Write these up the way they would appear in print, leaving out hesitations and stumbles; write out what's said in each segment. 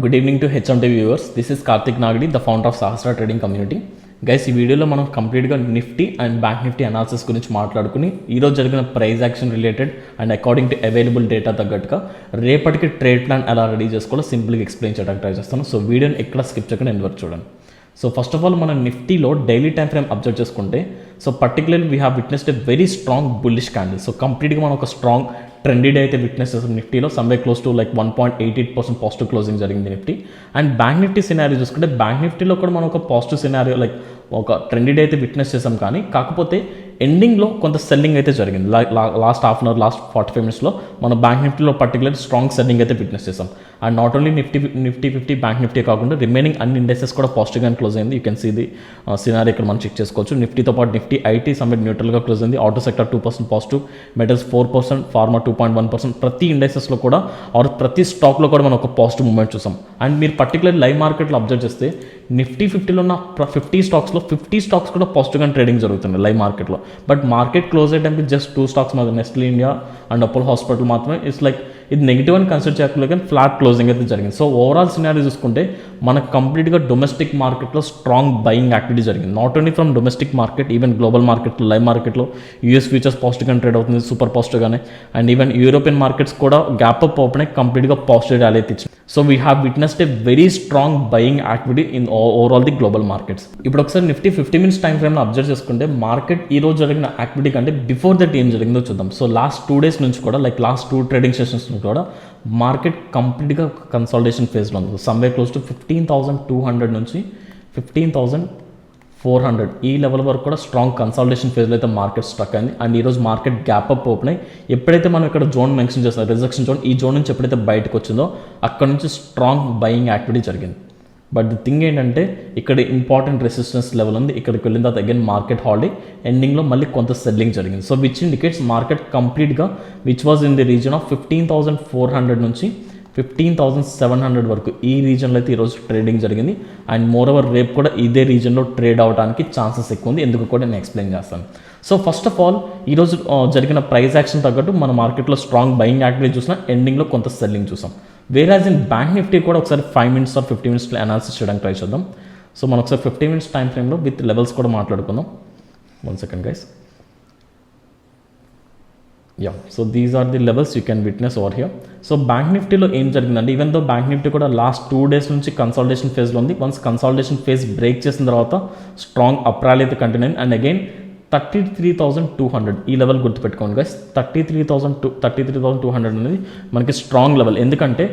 Good evening to hmtv viewers. This is Kartheek Nagidi, the founder of Sahasra trading community. Guys ఈ వీడియోలో మనం కంప్లీట్గా Nifty and bank Nifty analysis గురించి మాట్లాడుకుని ఈరోజు జరిగిన price action related and according to available data తగ్గట్టుగా రేపటికి ట్రేడ్ ప్లాన్ ఎలా రెడీ చేసుకోవాలో సింపుల్గా ఎక్స్ప్లెయిన్ చేయడానికి ట్రై చేస్తాను. సో వీడియోని ఎక్కడ స్కిప్ చేయకుండా ఎండ్ వరకు చూడండి. సో ఫస్ట్ ఆఫ్ ఆల్ మనం నిఫ్టీలో డైలీ టైం ఫ్రేమ్ అబ్జర్వ్ చేసుకుంటే so particularly we have witnessed a very strong bullish candle. So కంప్లీట్గా మనం ఒక స్ట్రాంగ్ ట్రెండీ డే అయితే విట్నెస్ చేస్తాం నిఫ్టీలో. Someway close to like 1.88% positive closing జరిగింది Nifty. And bank Nifty scenario చూసుకుంటే బ్యాంక్ నిఫ్టీలో కూడా మనం ఒక పాజిటివ్ సినారియో లైక్ ఒక ట్రెండీ డే అయితే విట్నెస్ చేసాం, కానీ కాకపోతే ఎండింగ్లో కొంత సెల్లింగ్ అయితే జరిగింది. Last half an hour, last 45 minutesలో మన బ్యాంక్ నిఫ్టీలో పర్టికులర్ స్ట్రాంగ్ సెల్లింగ్ అయితే విట్నెస్ చేసాం. And not only Nifty 50 bank Nifty కాకుండా రిమైనింగ్ అన్ని ఇండెక్సెస్ కూడా పాజిటివ్గా క్లోజ్ అయింది. You can see the scenario ఇక్కడ మనం చెక్ చేసుకోవచ్చు. నిఫ్టీతో పాటు నిఫ్టీ ఐటీ సమ్మిట్ న్యూట్రల్గా క్లోజ్ అయింది. Auto sector 2% positive, metals 4%, pharma 2.1%. ప్రతి ఇండెక్సెస్లో కూడా ప్రతి స్టాక్లో కూడా మనం ఒక పాజిటివ్ మూవ్మెంట్ చూసాం. అండ్ మీరు పర్టికులర్ లైవ్ మార్కెట్లో అబ్జర్వ్ చేస్తే నిఫ్టీ 50లో ఉన్న 50 స్టాక్స్లో 50 స్టాక్స్ కూడా పాజిటివ్గా ట్రేడింగ్ జరుగుతుంది లైవ్ మార్కెట్లో. బట్ మార్కెట్ క్లోజ్ అయ్యేటప్పుడు జస్ట్ 2 స్టాక్స్ మాత్రం, Nestle India and Apollo hospital మాత్రమే ఇట్స్ లైక్ ఇది నెగిటివ్ అని కన్సిడర్ చేయకుండా కానీ ఫ్లాట్ క్లోజింగ్ అయితే జరిగింది. సో ఓవరాల్ సినారియో చూసుకుంటే మనకు కంప్లీట్గా డొమెస్టిక్ మార్కెట్లో స్ట్రాంగ్ బయింగ్ యాక్టివిటీ జరిగింది. Not only from domestic market, even global మార్కెట్లో లైవ్ మార్కెట్లో యూఎస్ ఫ్యూచర్స్ పాజిటివ్గా ట్రేడ్ అవుతుంది, సూపర్ పాజిటివ్గానే. అండ్ ఈవెన్ యూరోపియన్ మార్కెట్స్ కూడా గ్యాప్ అప్ ఓపెన్ అయ్యి కంప్లీట్గా పాజిటివ్ ర్యాలీ అయితే ఇచ్చింది. So we have witnessed a very strong buying activity in overall the global markets. ఇప్పుడు ఒకసారి నిఫ్టీ 50 minutes టైం ఫ్రేమ్లో అబ్జర్వ్ చేసుకుంటే మార్కెట్ ఈ రోజు జరిగిన యాక్టివిటీ కంటే బిఫోర్ దట్ ఏం జరిగిందో చూద్దాం. సో లాస్ట్ 2 days నుంచి కూడా లైక్ లాస్ట్ 2 trading సెషన్స్ నుంచి కూడా మార్కెట్ కంప్లీట్గా కన్సాలిడేషన్ ఫేజ్లో ఉంది. సమ్వే క్లోజ్ టు 15,200 నుంచి 15,400 ఈ లెవెల్ వరకు కూడా స్ట్రాంగ్ కన్సాలిడేషన్ ఫేజ్లో అయితే మార్కెట్ స్ట్రక్ అయింది. అండ్ ఈరోజు మార్కెట్ గ్యాప్ అప్ ఓపెన్ అయ్యి ఎప్పుడైతే మనం ఇక్కడ జోన్ మెన్షన్ చేస్తాం రిజెక్షన్ జోన్, ఈ జోన్ నుంచి ఎప్పుడైతే బయటకు వచ్చిందో అక్కడ నుంచి స్ట్రాంగ్ బయింగ్ యాక్టివిటీ జరిగింది. బట్ ది థింగ్ ఏంటంటే ఇక్కడ ఇంపార్టెంట్ రెసిస్టెన్స్ లెవెల్ ఉంది. ఇక్కడికి వెళ్ళిన తర్వాత అగైన్ మార్కెట్ హాలిడే, ఎండింగ్లో మళ్ళీ కొంత సెల్లింగ్ జరిగింది. సో విచ్ ఇండికేట్స్ మార్కెట్ కంప్లీట్గా which was in the reason of 15,400 నుంచి 15,700 వరకు ఈ రీజన్లో అయితే ఈరోజు ట్రేడింగ్ జరిగింది. అండ్ మోర్ ఓవర్ రేపు కూడా ఇదే రీజన్లో ట్రేడ్ అవడానికి ఛాన్సెస్ ఎక్కువ ఉంది. ఎందుకు కూడా నేను ఎక్స్ప్లెయిన్ చేస్తాను. సో ఫస్ట్ ఆఫ్ ఆల్ ఈరోజు జరిగిన ప్రైస్ యాక్షన్ తగ్గట్టు మన మార్కెట్లో స్ట్రాంగ్ బయింగ్ యాక్టివిటీ చూసినా ఎండింగ్లో కొంత సెల్లింగ్ చూసాం. వేరాజ్ ఇన్ బ్యాంక్ నిఫ్టీ కూడా ఒకసారి 5 minutes ఆర్ 50 minutes అనాలిసిస్ చేయడానికి ట్రై చేద్దాం. సో మనం ఒకసారి 50 minutes టైం ఫ్రేమ్లో విత్ లెవెల్స్ కూడా మాట్లాడుకుందాం. 1 second guys. So these are the levels you can witness over here. So bank నిఫ్టీలో ఏం జరిగిందంటే ఈవెన్ దో బ్యాంక్ నిఫ్టీ కూడా లాస్ట్ 2 days నుంచి కన్సాలిడేషన్ ఫేజ్లో ఉంది. వన్స్ కన్సాలిడేషన్ ఫేజ్ బ్రేక్ చేసిన తర్వాత స్ట్రాంగ్ అప్ ర్యాలీ అయితే కంటిన్యూ అయింది. అండ్ అగైన్ 33,200 ఈ లెవెల్ గుర్తుపెట్టుకోండి గైస్. 33,200 అనేది మనకి స్ట్రాంగ్ లెవెల్. ఎందుకంటే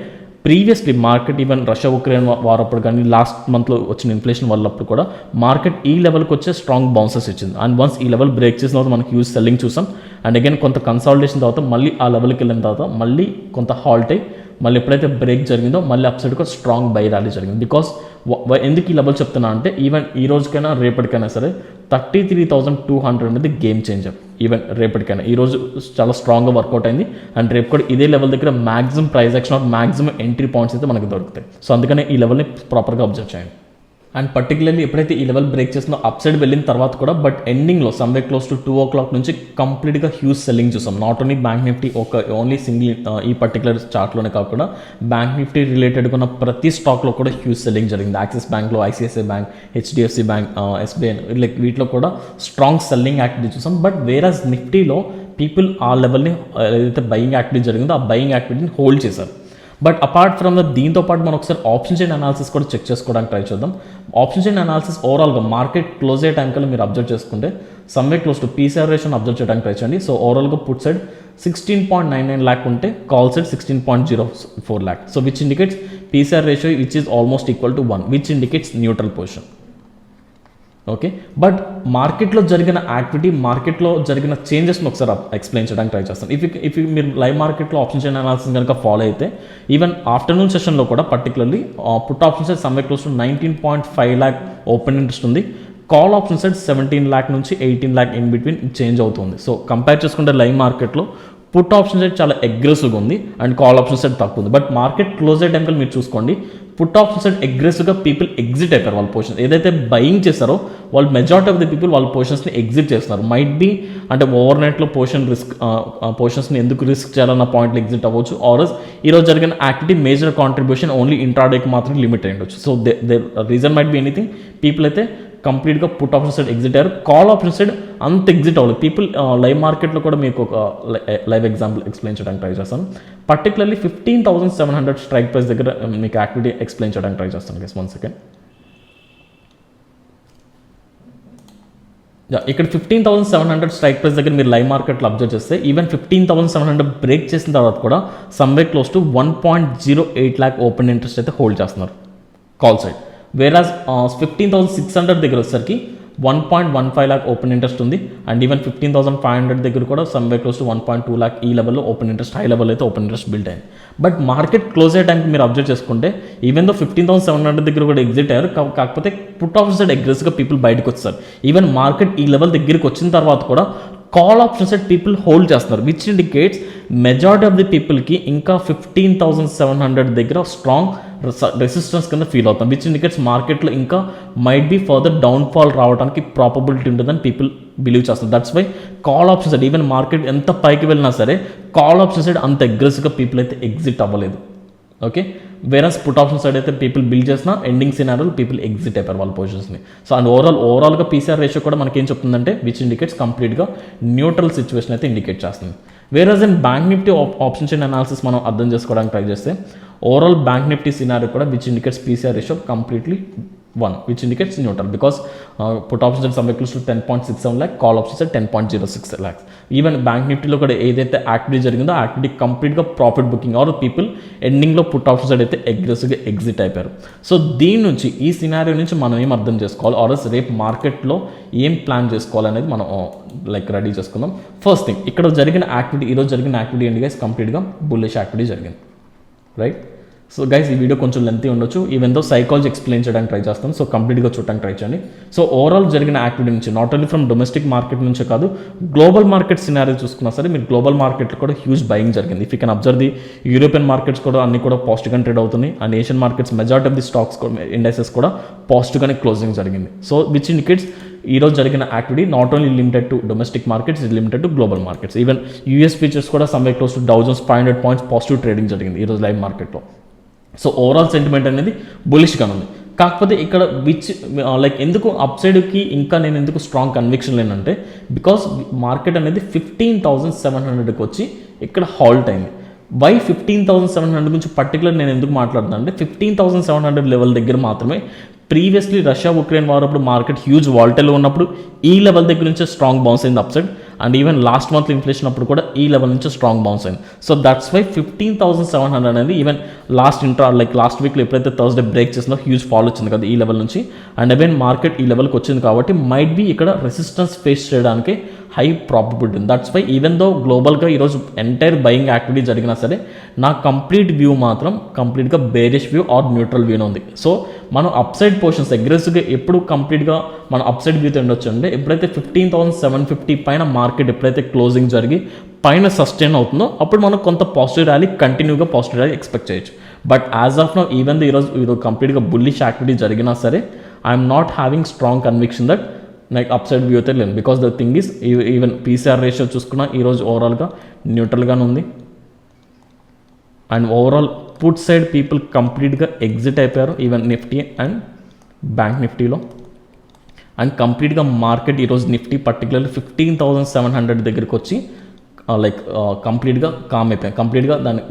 previously market even Russia Ukraine war అప్పుడు కానీ లాస్ట్ మంత్లో వచ్చిన ఇన్ఫ్లేషన్ వల్లప్పుడు కూడా మార్కెట్ ఈ లెవెల్కి వచ్చే స్ట్రాంగ్ బౌన్సెస్ ఇచ్చింది. అండ్ వన్స్ ఈ లెవెల్ బ్రేక్ చేసిన తర్వాత మనకి యూజ్ సెల్లింగ్ చూసాం. అండ్ అగైన్ కొంత కన్సాలిడేషన్ తర్వాత మళ్ళీ ఆ లెవెల్కి వెళ్ళిన తర్వాత మళ్ళీ కొంత హాల్ట్ అయ్యి మళ్ళీ ఎప్పుడైతే బ్రేక్ జరిగిందో మళ్ళీ అప్ సైడ్ కూడా స్ట్రాంగ్ బై ర్యాలీ జరిగింది. బికాస్ ఎందుకు ఈ లెవెల్ చెప్తున్నా అంటే ఈవెన్ ఈ రోజుకైనా రేపటికైనా సరే 33,200 అనేది గేమ్ చేంజర్. ఈవెన్ రేపటికైనా ఈరోజు చాలా స్ట్రాంగ్గా వర్కౌట్ అయింది. అండ్ రేపు కూడా ఇదే లెవెల్ దగ్గర maximum price action of maximum entry points అయితే మనకు దొరుకుతాయి. సో అందుకనే ఈ లెవెల్ని ప్రాపర్గా అబ్జర్వ్ చేయండి. అండ్ పర్టికులర్లీ ఎప్పుడైతే ఈ లెవెల్ బ్రేక్ చేసినా అప్ సైడ్ వెళ్ళిన తర్వాత కూడా బట్ ఎండింగ్లో సమ్వే క్లోజ్ టు 2 o'clock నుంచి కంప్లీట్గా హ్యూజ్ సెల్లింగ్ చూసాం. Not only bank Nifty only single ఈ పర్టికులర్ చార్ట్లోనే కాకుండా బ్యాంక్ నిఫ్టీ రిలేటెడ్గా ఉన్న ప్రతి స్టాక్లో కూడా హ్యూజ్ సెల్లింగ్ జరిగింది. యాక్సిస్ బ్యాంక్లో, ICICI bank, HDFC bank, SBI like వీటిలో కూడా స్ట్రాంగ్ సెల్లింగ్ యాక్టివిటీ చూసాం. బట్ వేరస్ నిఫ్టీలో పీపుల్ ఆ లెవెల్ని ఏదైతే బయింగ్ యాక్టివిటీ జరిగిందో ఆ బయింగ్ యాక్టివిటీని హోల్డ్ చేశారు. బట్ అపార్ట్ ఫ్రమ్ దీంతో పాటు మనం ఒకసారి ఆప్షన్ చైన్ అనాలిసిస్ కూడా చెక్ చేసుకోవడానికి ట్రై చేద్దాం. ఆప్షన్ చైన్ అనాలిసిస్ ఓవరాల్గా మార్కెట్ క్లోజ్ అయ్యే టైం కల్లా మీరు అబ్జర్వ్ చేసుకుంటే సమ్వే క్లోజ్ టు పీసీఆర్ రేషియోని అబ్జర్వ్ చేయడానికి ట్రై చేయండి. సో ఓవరాల్గా పుట్ సైడ్ 16.99 lakh ఉంటే call side 16.04 lakh. So which indicates PCR ratio which is almost equal to 1, which indicates neutral position. Okay, but మార్కెట్లో జరిగిన యాక్టివిటీ, మార్కెట్లో జరిగిన చేంజెస్ని ఒకసారి ఎక్స్ప్లెయిన్ చేయడానికి ట్రై చేస్తాను. ఇఫ్ మీరు లైవ్ మార్కెట్లో ఆప్షన్ చైన్ అనాలిసిస్ కనుక ఫాలో అయితే ఈవెన్ ఆఫ్టర్నూన్ సెషన్లో కూడా particularly put option side someway close to 19.5 lakh open interest ఉంది. కాల్ ఆప్షన్ సైడ్ 17 lakh నుంచి 18 lakh ఇన్ బిట్వీన్ చేంజ్ అవుతుంది. సో కంపేర్ చేసుకుంటే లైవ్ మార్కెట్లో పుట్ ఆప్షన్ సైడ్ చాలా అగ్రెసివ్గా ఉంది అండ్ కాల్ ఆప్షన్ సైడ్ తక్కువ ఉంది. బట్ మార్కెట్ క్లోజ్ అయ్యే టైంకి మీరు చూసుకోండి, పుట్ ఆప్షన్ సైడ్ అగ్రెసివ్గా పీపుల్ ఎగ్జిట్ అయిపోయారు వాళ్ళ పొజిషన్. ఏదైతే బయింగ్ చేస్తారో వాళ్ళు మెజారిటీ ఆఫ్ ది పీపుల్ వాళ్ళ పొజిషన్స్ని ఎగ్జిట్ చేస్తున్నారు. మైట్ బీ అంటే ఓవర్ నైట్లో పొజిషన్స్ని ఎందుకు రిస్క్ చేయాలన్న పాయింట్లో ఎగ్జిట్ అవ్వచ్చు. ఆర్ఎస్ ఈరోజు జరిగిన యాక్టివిటీ మేజర్ కాంట్రిబ్యూషన్ ఓన్లీ ఇంట్రాడేకి మాత్రం లిమిట్ అయ్యి ఉండొచ్చు. So they reason might be anything. People అయితే కంప్లీట్గా పుట్ ఆప్షన్ సైడ్ ఎగ్జిట్ అయ్యారు. కాల్ ఆప్షన్ సైడ్ అంత ఎగ్జిట్ అవ్వలేదు. పీపుల్ లైవ్ మార్కెట్లో కూడా మీకు ఒక లైవ్ ఎగ్జాంపుల్ ఎక్స్ప్లెయిన్ చేయడానికి ట్రై చేస్తాను. పర్టికులర్లీ 15,700 స్ట్రైక్ ప్రైస్ దగ్గర మీకు యాక్టివిటీ ఎక్స్ప్లెయిన్ చేయడానికి ట్రై చేస్తాను. Guys 1 second. ఇక్కడ 15,700 స్ట్రైక్ ప్రైస్ దగ్గర మీరు లైవ్ మార్కెట్లో అబ్జర్వ్ చేస్తే ఈవెన్ 15,700 బ్రేక్ చేసిన తర్వాత కూడా someway close to 1.08 lakh open interest అయితే హోల్డ్ చేస్తున్నారు కాల్ సైడ్. వేరాజ్ 15,600 దగ్గర వచ్చేసరికి 1.15 lakh ఓపెన్ ఇంట్రెస్ట్ ఉంది. అండ్ ఈవెన్ 15,500 దగ్గర కూడా సమ్వే క్లోజ్ టు 1.2 lakh ఈ లెవెల్లో ఓపెన్ ఇంట్రెస్ట్, హై లెవెల్ అయితే ఓపెన్ ఇంట్రెస్ట్ బిల్డ్ అయింది. బట్ మార్కెట్ క్లోజ్ అయ్యే టైంకి మీరు అబ్జర్వ్ చేసుకుంటే ఈవెన్ దో 15,700 దగ్గర కూడా ఎగ్జిట్ అయ్యారు. కాకపోతే పుట్ ఆప్షన్ సైడ్ అగ్రెసివ్గా పీపుల్ బయటకు వచ్చారు. ఈవెన్ మార్కెట్ ఈ లెవెల్ దగ్గరికి వచ్చిన తర్వాత కూడా call option side people hold చేస్తున్నారు, which indicates majority of the పీపుల్కి ఇంకా 15,700 దగ్గర స్ట్రాంగ్ రెసిస్టెన్స్ కింద ఫీల్ అవుతాం, విచ్ ఇండికేట్స్ మార్కెట్లో ఇంకా మైట్ బీ ఫర్దర్ డౌన్ఫాల్ రావడానికి ప్రాబబిలిటీ ఉంటుందని పీపుల్ బిలీవ్ చేస్తారు. That's why call option side even market ఎంత పైకి వెళ్ళినా సరే కాల్ ఆప్షన్ సైడ్ అంత అగ్రెసివ్గా పీపుల్ అయితే ఎగ్జిట్ అవ్వలేదు. ఓకే, వేరే పుట్ ఆప్షన్ సైడ్ అయితే పీపుల్ బిల్డ్ చేసిన ఎండింగ్ సినారియోలో పీపుల్ ఎగ్జిట్ అయిపోయారు వాళ్ళ పొజిషన్స్ని. సో అండ్ ఓవరాల్గా పీసీఆర్ రేషియో కూడా మనకి ఏం చెప్తుందంటే విచ్ ఇండికేట్స్ కంప్లీట్గా న్యూట్రల్ సిచ్యువేషన్ అయితే ఇండికేట్ చేస్తుంది. వేరేజ్ in bank Nifty option chain analysis మనం అర్థం చేసుకోవడానికి ట్రై చేస్తే ఓవరాల్ బ్యాంక్ నిఫ్టీ సినారియో కూడా which indicates PCR ratio completely 1, which indicates neutral because put options at somewhere close to 10.67 lakh, call options at 10.06 lakhs. Even bank నిఫ్టీలో కూడా ఏదైతే activity జరిగిందో ఆ యాక్టివిటీ కంప్లీట్గా ప్రాఫిట్ బుకింగ్ ఆర్ పీపుల్ ఎండింగ్లో put options అయితే అగ్రెసివ్గా ఎగ్జిట్ అయిపోయారు. సో దీని నుంచి ఈ సినారియో నుంచి మనం ఏం అర్థం చేసుకోవాలి ఆర్ఎస్ రేపు మార్కెట్లో ఏం ప్లాన్ చేసుకోవాలనేది మనం లైక్ రెడీ చేసుకుందాం. ఫస్ట్ థింగ్ ఇక్కడ జరిగిన యాక్టివిటీ, ఈరోజు జరిగిన యాక్టివిటీ ఏంటి గైస్, కంప్లీట్గా బుల్లిష్ యాక్టివిటీ జరిగింది, రైట్. సో గైస్ ఈ వీడియో కొంచెం లెంతీ ఉండొచ్చు, ఈవెన్ దో సైకాలజీ ఎక్స్ప్లెయిన్ చేయడానికి ట్రై చేస్తాను. సో కంప్లీట్గా చూడడానికి ట్రై చేయండి. సో ఓవరాల్ జరిగిన యాక్టివిటీ నుంచి not only from domestic market నుంచే కాదు గ్లోబల్ మార్కెట్ సినారియో చూసుకున్నా సరే మీరు గ్లోబల్ మార్కెట్లో కూడా హ్యూజ్ బయింగ్ జరిగింది. If you can observe the European markets కూడా అన్ని కూడా పాజిటివ్గా ట్రేడ్ అవుతున్నాయి and Asian markets majority of the stocks indexes కూడా పాజిటివ్గానే క్లోజింగ్ జరిగింది. సో విచ్ ఇండికేట్స్ ఈరోజు జరిగిన activity not only limited to domestic markets, is limited to global markets. Even US futures కూడా someway close to Dow Jones 500 points positive trading జరిగింది ఈరోజు live మార్కెట్లో. So overall sentiment అనేది బులిష్గా ఉంది. కాకపోతే ఇక్కడ లైక్ ఎందుకు అప్ సైడ్కి ఇంకా నేను ఎందుకు స్ట్రాంగ్ కన్విక్షన్ లేనంటే బికాస్ మార్కెట్ అనేది 15,700కి వచ్చి ఇక్కడ హాల్ట్ అయింది. వై 15,700 గురించి పర్టికులర్ నేను ఎందుకు మాట్లాడుతున్నాను అంటే 15,700 లెవెల్ దగ్గర మాత్రమే ప్రీవియస్లీ రష్యా ఉక్రెయిన్ వార్ అప్పుడు మార్కెట్ హ్యూజ్ వాల్టైల్ ఉన్నప్పుడు ఈ లెవెల్ దగ్గర నుంచే స్ట్రాంగ్ బౌన్స్ అయింది up side. And even last month inflation అప్పుడు కూడా ఈ లెవెల్ నుంచి స్ట్రాంగ్ బౌన్స్ అయింది. సో దట్స్ వై 15,700 అనేది ఈవెన్ లాస్ట్ వీక్లో ఎప్పుడైతే థర్స్డే బ్రేక్ చేసిందో హ్యూజ్ ఫాల్ వచ్చింది కదా ఈ లెవెల్ నుంచి. అండ్ అగైన్ మార్కెట్ ఈ లెవెల్కి వచ్చింది కాబట్టి మైట్ బీ ఇక్కడ రెసిస్టెన్స్ ఫేస్ చేయడానికి హై ప్రాబబిలిటీ ఉంది. దట్స్ వై ఈవెన్ దో గ్లోబల్గా ఈరోజు ఎంటైర్ బయింగ్ యాక్టివిటీ జరిగినా సరే నా కంప్లీట్ వ్యూ మాత్రం కంప్లీట్గా బేరిష్ వ్యూ ఆర్ న్యూట్రల్ వ్యూనే ఉంది. సో మనం అప్ సైడ్ పొజిషన్స్ అగ్రెసివ్గా ఎప్పుడు కంప్లీట్గా మనం అప్ సైడ్ వ్యూతో ఉండొచ్చు అంటే ఎప్పుడైతే 15,750 పైన మార్కెట్ ఎప్పుడైతే క్లోజింగ్ జరిగి పైన సస్టైన్ అవుతుందో అప్పుడు మనం కొంత పాజిటివ్ ర్యాలీ కంటిన్యూగా పాజిటివ్ ర్యాలీ ఎక్స్పెక్ట్ చేయొచ్చు. But as of now even ఈరోజు కంప్లీట్గా బుల్లిష్ యాక్టివిటీ జరిగినా సరే I'm not having strong conviction that like up side view అయితే లేదు. Because the thing is even PCR ratio చూసుకున్నా ఈరోజు ఓవరాల్గా న్యూట్రల్గానే ఉంది. And overall put side people కంప్లీట్గా ఎగ్జిట్ అయిపోయారు ఈవెన్ నిఫ్టీ అండ్ బ్యాంక్ నిఫ్టీలో. అండ్ కంప్లీట్గా మార్కెట్ ఈరోజు నిఫ్టీ పర్టికులర్లీ 15,700 దగ్గరికి వచ్చి లైక్ కంప్లీట్గా కామ్ అయిపోయాయి, కంప్లీట్గా దాని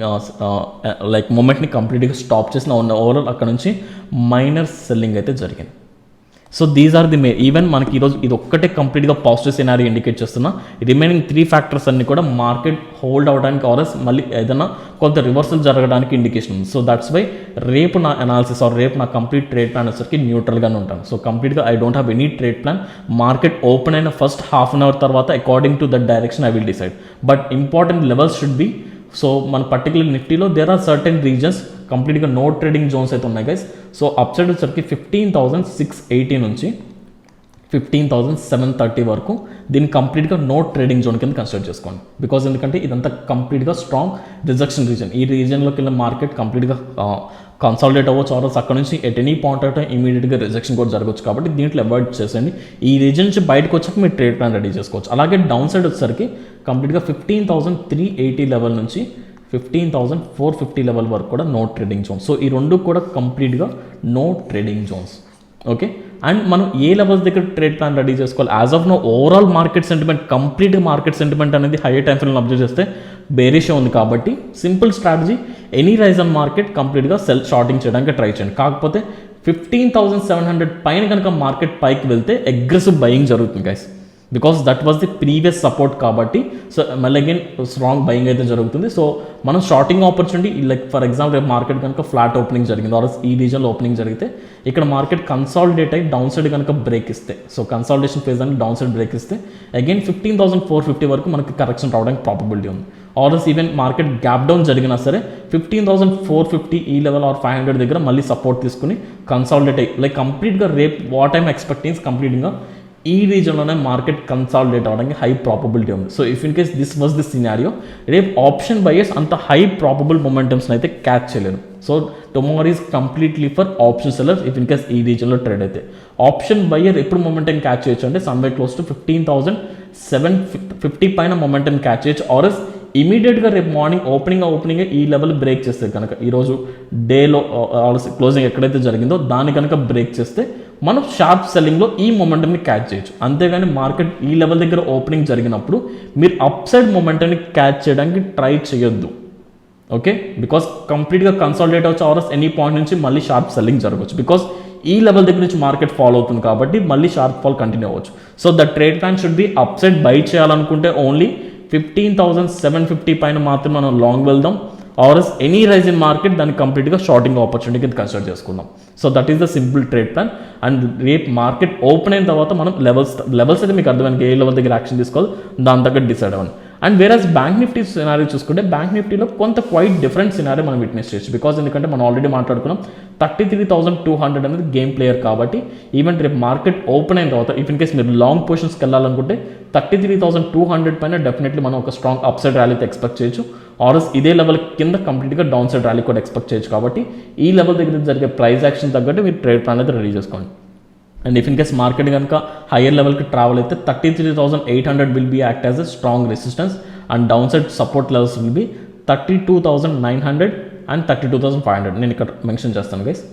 లైక్ మూమెంట్ని కంప్లీట్గా స్టాప్ చేసిన ఓవరాల్ అక్కడ నుంచి మైనర్ సెల్లింగ్ అయితే జరిగింది. So these are the even మనకి ఈరోజు ఇది ఒక్కటే కంప్లీట్గా పాజిటివ్ సినారియో ఇండికేట్ చేస్తున్నా. రిమైనింగ్ 3 ఫ్యాక్టర్స్ అన్ని కూడా మార్కెట్ హోల్డ్ అవ్వడానికి ఆర్ఎస్ మళ్ళీ ఏదైనా కొంత రివర్సల్ జరగడానికి ఇండికేషన్ ఉంది. సో దట్స్ వై రేపు నా అనాలిసిస్ ఆర్ రేపు నా కంప్లీట్ ట్రేడ్ ప్లాన్ వచ్చేసరికి న్యూట్రల్గానే ఉంటాను. సో కంప్లీట్గా I don't have any trade plan. Market open అయిన ఫస్ట్ హాఫ్ అన్ అవర్ తర్వాత according to that direction I will decide. But important levels should be so మన particular నిఫ్టీలో there are certain reasons కంప్లీట్గా no trading Jones అయితే ఉన్నాయి guys. So up side వచ్చరికి 15,680 నుంచి 15,730 వరకు దీన్ని కంప్లీట్గా నో ట్రేడింగ్ జోన్ కింద కన్సిడర్ చేసుకోండి. బికాజ్ ఎందుకంటే ఇదంతా కంప్లీట్గా స్ట్రాంగ్ రిజెక్షన్ రీజన్. ఈ రీజన్లోకి వెళ్ళిన మార్కెట్ కంప్లీట్గా కన్సాలిడేట్ అవ్వచ్చు, ఆర్ఎల్స్ అక్కడ నుంచి at any point of time ఇమీడియట్గా రిజెక్షన్ కూడా జరగవచ్చు. కాబట్టి దీంట్లో అవాయిడ్ చేసేయండి. ఈ రీజన్ నుంచి బయటకు వచ్చాక మీరు ట్రేడ్ ప్లాన్ రెడీ చేసుకోవచ్చు. అలాగే డౌన్ సైడ్ వచ్చేసరికి కంప్లీట్గా 15,380 లెవెల్ నుంచి 15,450 లెవెల్ వరకు కూడా నో ట్రేడింగ్ జోన్. సో ఈ రెండు కూడా కంప్లీట్గా no trading zones. Okay, and మనం ఏ లెవెల్స్ దగ్గర ట్రేడ్ ప్లాన్ రెడీ చేసుకోవాలి? As of no overall market sentiment, complete market sentiment అనేది హైయర్ టైం ఫ్రేమ్లో అబ్జర్వ్ చేస్తే బేరిష్ ఉంది. కాబట్టి simple strategy, any rise on market కంప్లీట్గా సెల్ షార్టింగ్ చేయడానికి ట్రై చేయండి. కాకపోతే 15,700 పైన కనుక మార్కెట్ పైకి వెళ్తే అగ్రెసివ్ బయింగ్ జరుగుతుంది guys, because that was the previous support. కాబట్టి సో మళ్ళీ అగైన్ స్ట్రాంగ్ బయింగ్ అయితే జరుగుతుంది. సో మనం shorting opportunity, like for example రేపు మార్కెట్ కనుక ఫ్లాట్ ఓపెనింగ్ జరిగింది, ఆర్ ఈ రీజన్లో ఓపెనింగ్ జరిగితే ఇక్కడ మార్కెట్ కన్సాలిడేట్ అయ్యి డౌన్ సైడ్ కనుక బ్రేక్ ఇస్తే, సో కన్సాలిడేషన్ ఫేజ్ అని డౌన్ సైడ్ బ్రేక్ ఇస్తే అగైన్ 15,450 వరకు మనకి కరెక్షన్ రావడానికి ప్రాబబిలిటీ ఉంది. RS even market gap down జరిగినా సరే 15,450 ఈ లెవెల్ ఆర్ 500 దగ్గర మళ్ళీ సపోర్ట్ తీసుకుని కన్సాలిడేట్ అయ్యి, లైక్ కంప్లీట్గా రేపు వాట్ ఐమ్ ఎక్స్పెక్టింగ్ కంప్లీట్గా ఈ రీజన్లోనే మార్కెట్ కన్సాలిడేట్ అవ్వడానికి హై ప్రాబబిలిటీ ఉంది. So if in case this was the scenario, రేపు ఆప్షన్ బయర్స్ అంత హై ప్రాబబుల్ మొమెంటమ్స్ని అయితే క్యాచ్ చేయలేరు. So tomorrow is completely for option sellers if in case ఈ రీజన్లో ట్రేడ్ అయితే. ఆప్షన్ బయర్ ఎప్పుడు మొమెంటం క్యాచ్ చేయొచ్చు అంటే సమ్వే క్లోజ్ టు 15,750 పైన మొమెంటం క్యాచ్ చేయొచ్చు, ఆర్ఎస్ ఇమీడియట్గా రేపు మార్నింగ్ ఓపెనింగ్ ఈ లెవెల్ బ్రేక్ చేస్తే కనుక, ఈరోజు డేలో క్లోజింగ్ ఎక్కడైతే జరిగిందో దాన్ని కనుక బ్రేక్ చేస్తే మనం షార్ప్ సెల్లింగ్లో ఈ మొమెంటమ్ని క్యాచ్ చేయొచ్చు. అంతేగాని మార్కెట్ ఈ లెవెల్ దగ్గర ఓపెనింగ్ జరిగినప్పుడు మీరు అప్ సైడ్ మొమెంటమ్ని క్యాచ్ చేయడానికి ట్రై చేయొద్దు. ఓకే, బికాస్ కంప్లీట్గా కన్సాలిడేట్ అవ్వచ్చు, ఆర్ఎస్ ఎనీ పాయింట్ నుంచి మళ్ళీ షార్ప్ సెల్లింగ్ జరగవచ్చు. బికాస్ ఈ లెవెల్ దగ్గర నుంచి మార్కెట్ ఫాలో అవుతుంది కాబట్టి మళ్ళీ షార్ప్ ఫాల్ కంటిన్యూ అవ్వచ్చు. So the trade plan should be up side buy చేయాలనుకుంటే ఓన్లీ 15,750 పైన మాత్రం మనం లాంగ్ వెళ్దాం, or else any rise in market దాన్ని కంప్లీట్గా షార్టింగ్ ఆపర్చునిటీ కింద కన్సిడర్ చేసుకుందాం. So that is the simple trade plan. And రేపు మార్కెట్ ఓపెన్ అయిన తర్వాత మనం లెవెల్స్ అయితే మీకు అర్థమైంది, ఏ లెవెల్ దగ్గర యాక్షన్ తీసుకోవాలి దాని తగ్గట్టు డిసైడ్ అవ్వండి. అండ్ వేరస్ బ్యాంక్ నిఫ్టీ సినారీ చూసుకుంటే బ్యాంక్ నిఫ్టీలో కొంత క్వైట్ డిఫరెంట్ సినారీ మనం విట్నెస్ చేయొచ్చు. బికాజ్ ఎందుకంటే మనం ఆల్రెడీ మాట్లాడుకున్నాం 33,200 అనేది గేమ్ ప్లేయర్. కాబట్టి ఈవెన్ రేపు మార్కెట్ ఓపెన్ అయిన తర్వాత ఇఫ్ ఇన్ కేస్ మీరు లాంగ్ పొజిషన్స్కి వెళ్ళాలనుకుంటే 33,200 పైన డెఫినెట్లీ మనం ఒక స్ట్రాంగ్ అప్ సైడ్ ర్యాలీ అయితే ఎక్స్పెక్ట్ చేయొచ్చు, ఆర్ఎస్ ఇదే లెవెల్ కింద కంప్లీట్గా డౌన్ సైడ్ ర్యాలీ కూడా ఎక్స్పెక్ట్ చేయొచ్చు. కాబట్టి ఈ లెవెల్ దగ్గర జరిగే ప్రైస్ యాక్షన్ తగ్గట్టు మీరు ట్రేడ్ ప్లాన్ అయితే రెడీ చేసుకోండి. And if in case market కనుక హయ్యర్ లెవెల్కి ట్రావెల్ అయితే 33,800 will be act as a strong resistance and down side support levels will be 32,900 and 32,500. నేను ఇక్కడ మెన్షన్ చేస్తాను guys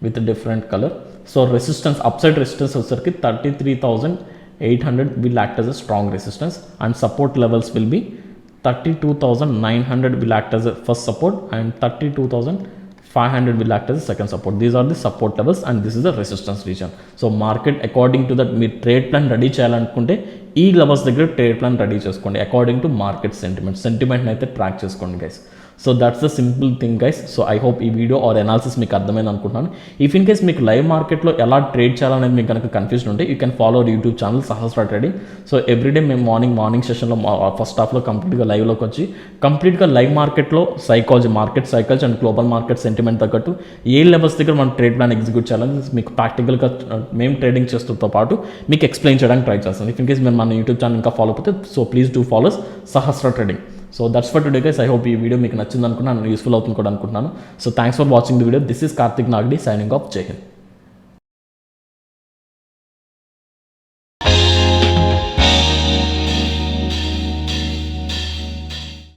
with different colour. So resistance up side resistance వచ్చేసరికి 33,800 will act as a strong resistance and support levels will be 32,900 will act as a first support and 32,500 will act as a second support. These are the support levels and this is the resistance region. So market according to that me trade plan ready చేయాలనుకుంటే ఈ levels దగ్గర trade plan ready చేసుకోండి according to market సెంటిమెంట్ని అయితే track చేసుకోండి guys. So that's the simple thing guys. So I hope ఈ video or analysis మీకు అర్థమైంది అనుకుంటున్నాను. ఇఫ్ ఇన్ కేస్ మీకు లైవ్ మార్కెట్లో ఎలా ట్రేడ్ చేయాలనేది మీకు కనుక కన్ఫ్యూజన్ ఉంటే you can follow our YouTube channel Sahasra trading. So everyday మేము మార్నింగ్ సెషన్లో ఫస్ట్ హాఫ్లో కంప్లీట్గా లైవ్లోకి వచ్చి కంప్లీట్గా లైవ్ మార్కెట్లో market psychology and global market sentiment తగ్గట్టు ఏ లెవెల్స్ దగ్గర మనం ట్రేడ్ ప్లాన్ ఎగ్జిక్యూట్ చేయాలని మీకు ప్రాక్టికల్గా మేము ట్రేడింగ్ చేస్తుతో పాటు మీకు ఎక్స్ప్లెయిన్ చేయడానికి ట్రై చేస్తాను. ఇఫ్ ఇన్ కేస్ మీరు మన యూట్యూబ్ ఛానల్ ఇంకా ఫాలో అయిపోతే so please do follows Sahasra trading. So that's for today guys. I hope ఈ వీడియో మీకు నచ్చింది అనుకున్నాను, యూస్ఫుల్ అవుతుంది కూడా అనుకుంటున్నాను. So thanks for watching the video. This is Karthik Nagadi signing off. జై హింద్.